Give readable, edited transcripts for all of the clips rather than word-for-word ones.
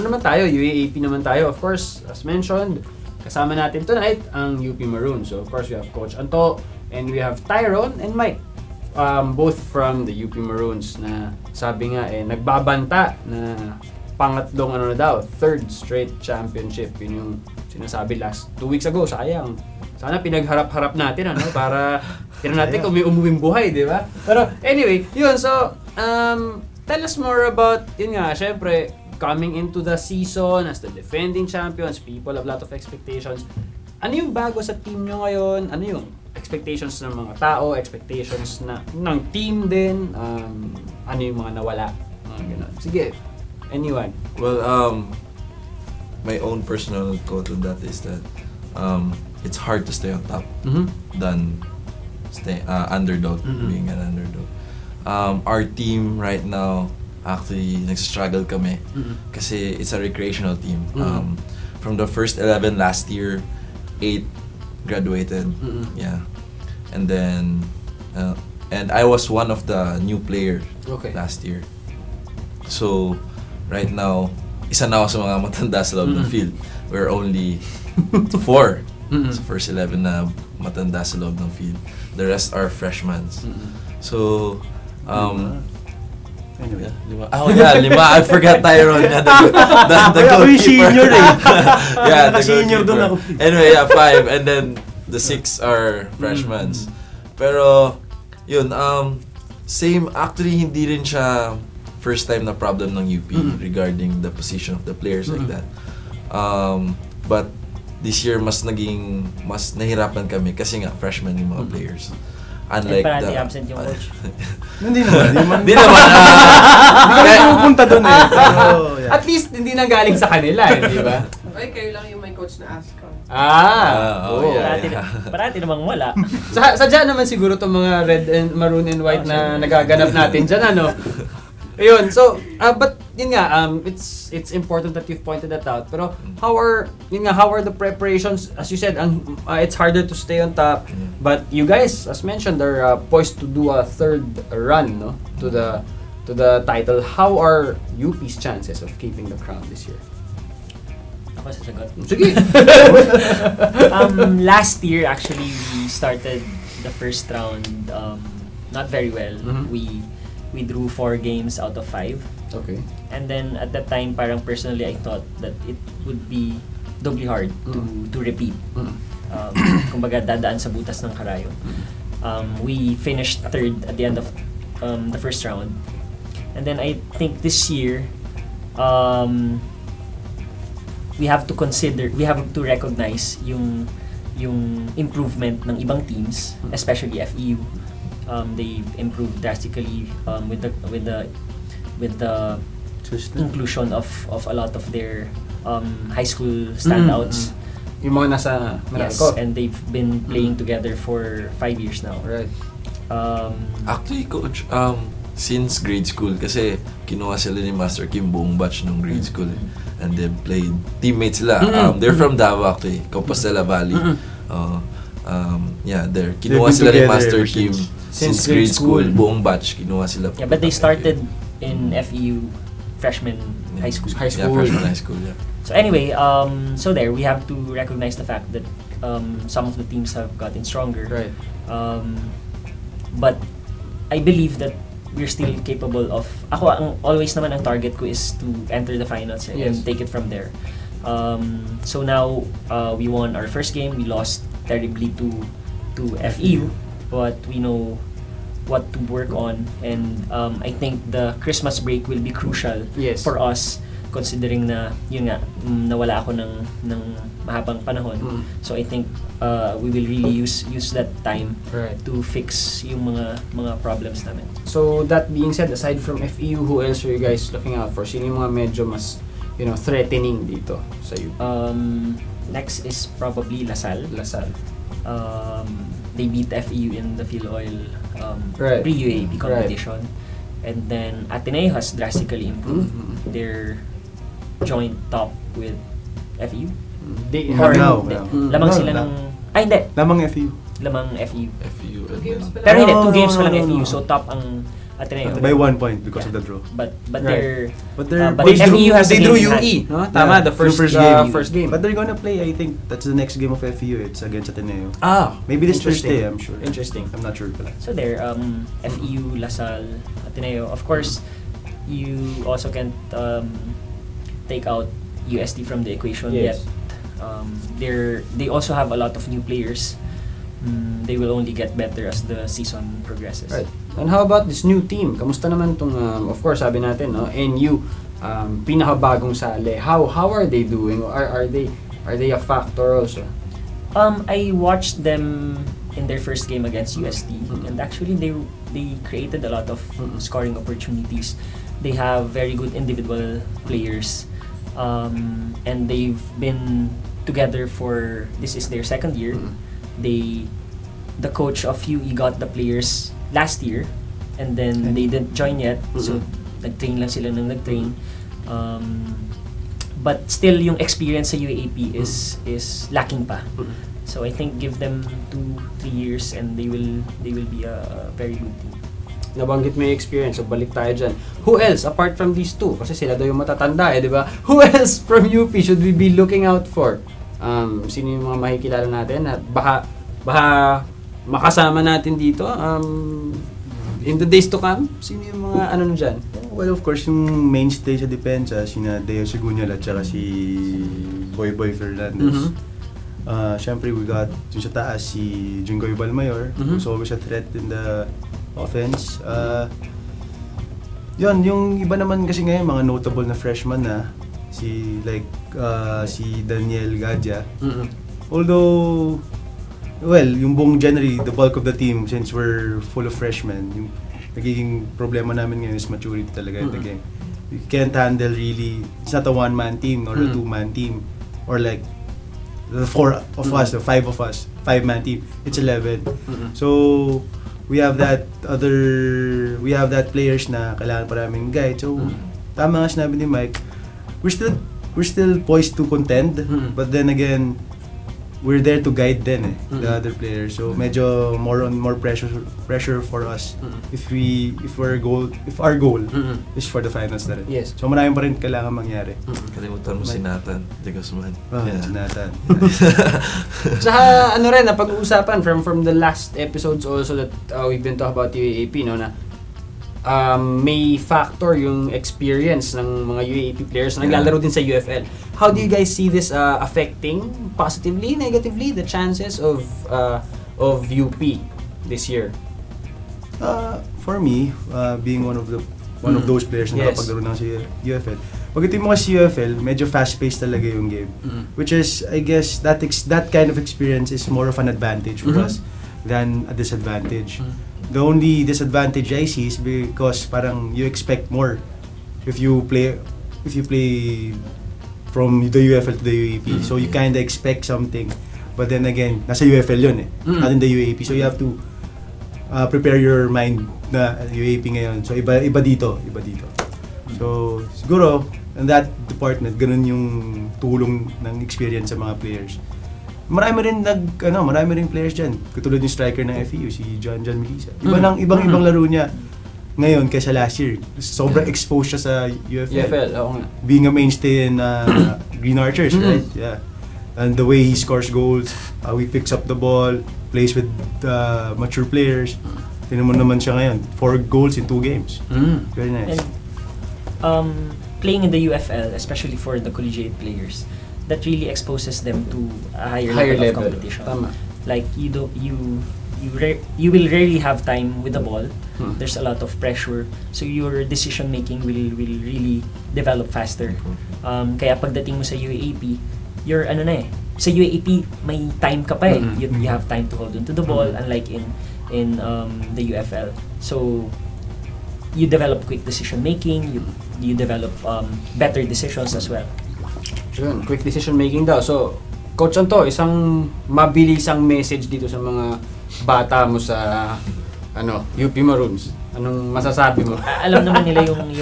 naman tayo, UAAP naman tayo. Of course, as mentioned, kasama natin tonight ang UP Maroons. So of course, we have Coach Anto and we have Tyrone and Mike. Both from the UP Maroons na sabi nga nagbabanta na pangatlong third straight championship. Yun yung sinasabi last 2 weeks ago. Sayang. Sana pinagharap-harap natin para tingnan natin kung may umuwing buhay, di ba? Pero anyway, yun. So, tell us more about, yun nga, syempre, coming into the season as the defending champions, people have a lot of expectations. Ano yung bago sa team nyo ngayon? Ano yung expectations ng mga tao, expectations ng team din, ano yung mga nawala, mga ganun. Sige, anyone? Well, my own personal quote on that is that it's hard to stay on top than stay underdog, being an underdog. Our team right now, actually, nag-struggle kami kasi it's a recreational team. From the first 11 last year, 8 graduated, yeah, and then and I was one of the new players last year. So right now, isa na ako sa mga matanda sa loob ng field. We're only 4 sa first 11 na matanda sa loob ng field. The rest are freshmen. So anyway, 5. Oh yeah, 5. I forgot Tyrone. The goalkeeper. Senior Yeah, the senior doon ako. Anyway, yeah, 5. And then the 6 are freshmen. Pero, yun, same, actually, hindi rin siya first time na problem ng UP regarding the position of the players like that. But this year, mas nahirapan kami kasi nga, freshmen yung mga players. Unlike parati absent yung coach. Hindi naman. Hindi naman. Hindi kami pupunta doon eh. Yeah. At least hindi nang galing sa kanila, di ba? Okay, kayo lang yung may coach na ask ko. Parati namang wala. Sadya naman siguro itong mga red and maroon and white na nagaganap natin dyan, ano? Ayun, so, but yun nga, it's important that you've pointed that out. Pero how are the preparations? As you said, it's harder to stay on top. But you guys, as mentioned, are poised to do a third run, no, to the title. How are UP's chances of keeping the crown this year? Ako sasagot. Sige. Last year, actually, we started the first round not very well. We drew 4 games out of 5. Okay. And then at that time, parang personally, I thought that it would be doubly hard to repeat. Kumbaga, dadaan sa butas ng karayo. We finished 3rd at the end of the first round. And then I think this year, we have to recognize yung improvement ng ibang teams, especially FEU. They've improved drastically with the inclusion of a lot of their high school standouts. Yung mga nasa Meralco. Yes, and they've been playing together for 5 years now. Right. Actually, coach, since grade school, kasi kinuha sila ni Master Kim buong batch nung grade school and they played teammates sila. They're from Davao actually, Compostela Valley. Yeah, kinuha sila ni Master Kim since grade school, buong batch kinuha sila. Yeah, but they started in FEU freshman high school. Yeah, freshman high school, yeah. So anyway, so there we have to recognize the fact that some of the teams have gotten stronger. Right. But I believe that we're still capable of. Always naman ang target ko is to enter the finals and take it from there. So now we won our first game. We lost terribly to FEU, but we know what to work on, and I think the Christmas break will be crucial for us, considering na yun nga nawala ako ng mahabang panahon. So I think we will really use that time to fix yung mga problems namin. So that being said, aside from FEU, who else are you guys looking out for? Sino yung mga medyo mas threatening dito sa you? Next is probably LaSalle. They beat FEU in the Philoil pre-UAAP competition. And then Ateneo has drastically improved. They're joint top with FEU. Lamang sila ng... Ay, hindi. Lamang FEU. Lamang FEU. FEU. Pero hindi, 2 games pa lang FEU. So top ang Ateneo. By 1 point because of the draw. But Right. But FEU has they a drew game in UE, hand. no? Tama, the first game. First game. But they're gonna play, I think, that's the next game of FEU. It's against Ateneo. Maybe this interesting. Thursday, I'm sure. Interesting. I'm not sure pala. So there, FEU, Lasal, Ateneo. Of course, you also can't take out UST from the equation Yes. yet. They also have a lot of new players. They will only get better as the season progresses. Right. And how about this new team? Kamusta naman tong of course sabi natin no, NU pinakabagong sali. How are they doing? Are they a factor also? I watched them in their first game against UST, and actually they created a lot of scoring opportunities. They have very good individual players, and they've been together for this is their second year. The coach of UE got the players last year, and then they didn't join yet, so nag-train lang sila nang nag-train. But still, yung experience sa UAAP is lacking pa. So I think give them 2-3 years and they will be a very good team. Nabanggit mo yung experience, so balik tayo dyan. Who else apart from these two? Kasi sila daw yung matatanda di ba? Who else from UP should we be looking out for? Sino yung mga makikilala natin at baka makasama natin dito in the days to come? Sino yung mga ano dyan? Well, of course, yung mainstay sa depensa, sina Deo Segunyal at saka si Boy Fernandez. Siyempre, we got yung sa taas, si Jingoy Balmayor, who's always a threat in the offense. Yun, yung iba naman kasi ngayon, mga notable na freshman na, si Daniel Gadja. Although, well, yung buong January, the bulk of the team, since we're full of freshmen, yung nagiging problema namin ngayon is maturity talaga in the game. We can't handle really, it's not a one-man team or a two-man team, or like the 4 of us, the 5 of us, 5-man team, it's 11. So, we have that players na kailangan pa namin guide. So, tama nga sinabi ni Mike, we're still poised to contend, but then again, we're there to guide then the other players. So medyo more pressure for us if our goal is for the finals na rin. Yes. So marami pa rin kailangan mangyari. Kalimutan mo si Nathan, di Guzman. Si Nathan. Saka ano rin napag-uusapan from the last episodes also that we've been talking about UAAP no na may factor yung experience ng mga UAAP players na naglalaro din sa UFL. How do you guys see this affecting positively, negatively the chances of UP this year? For me, being one of those players na nakapaglaro ng sa UFL, pagdating mo kasi UFL, medyo fast-paced talaga yung game. Which is, I guess, that kind of experience is more of an advantage for us than a disadvantage. The only disadvantage I see is because parang you expect more if you play from the UFL to the UAP. So you kinda expect something, but then again, nasa UFL yun not in the UAP. So you have to prepare your mind na UAP ngayon. So iba dito. So siguro in that department, ganun yung tulong ng experience sa mga players. Marami rin players diyan. Katulad yung striker ng FEU, si John Melisa. Ibang laro niya ngayon kaysa last year. Sobrang exposed siya sa UFL. Oo nga. Being a mainstay in Green Archers, right? Yeah. And the way he scores goals, how he picks up the ball, plays with mature players. Tingnan mo naman siya ngayon, 4 goals in 2 games. Very nice. And playing in the UFL, especially for the collegiate players, that really exposes them to a higher level of competition. Tama. Like you will rarely have time with the ball. There's a lot of pressure, so your decision making will really develop faster. Kaya pagdating mo sa UAAP, you're sa UAAP may time ka pa You have time to hold on to the ball, unlike in the UFL. So you develop quick decision making. You develop better decisions as well. Yun, quick decision making daw. So, Coach Anto, isang mabilisang message dito sa mga bata mo sa UP Maroons. Anong masasabi mo? Alam naman nila yung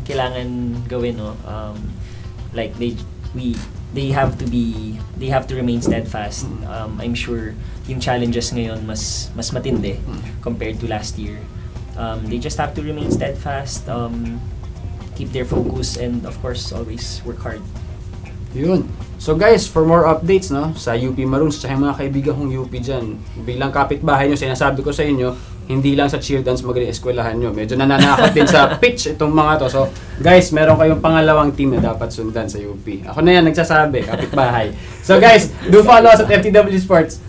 kailangan gawin, no? Like they have to remain steadfast. I'm sure yung challenges ngayon mas matindi compared to last year. They just have to remain steadfast, keep their focus, and of course, always work hard. Yun. So guys, for more updates no sa UP Maroons sa mga kaibigan kong UP dyan, bilang kapitbahay nyo, sinasabi ko sa inyo, hindi lang sa cheer dance magaling eskwelahan nyo. Medyo nananakot din sa pitch itong mga to. So guys, meron kayong pangalawang team na dapat sundan sa UP. Ako na yan nagsasabi, kapitbahay. So guys, do follow us at FTW Sports.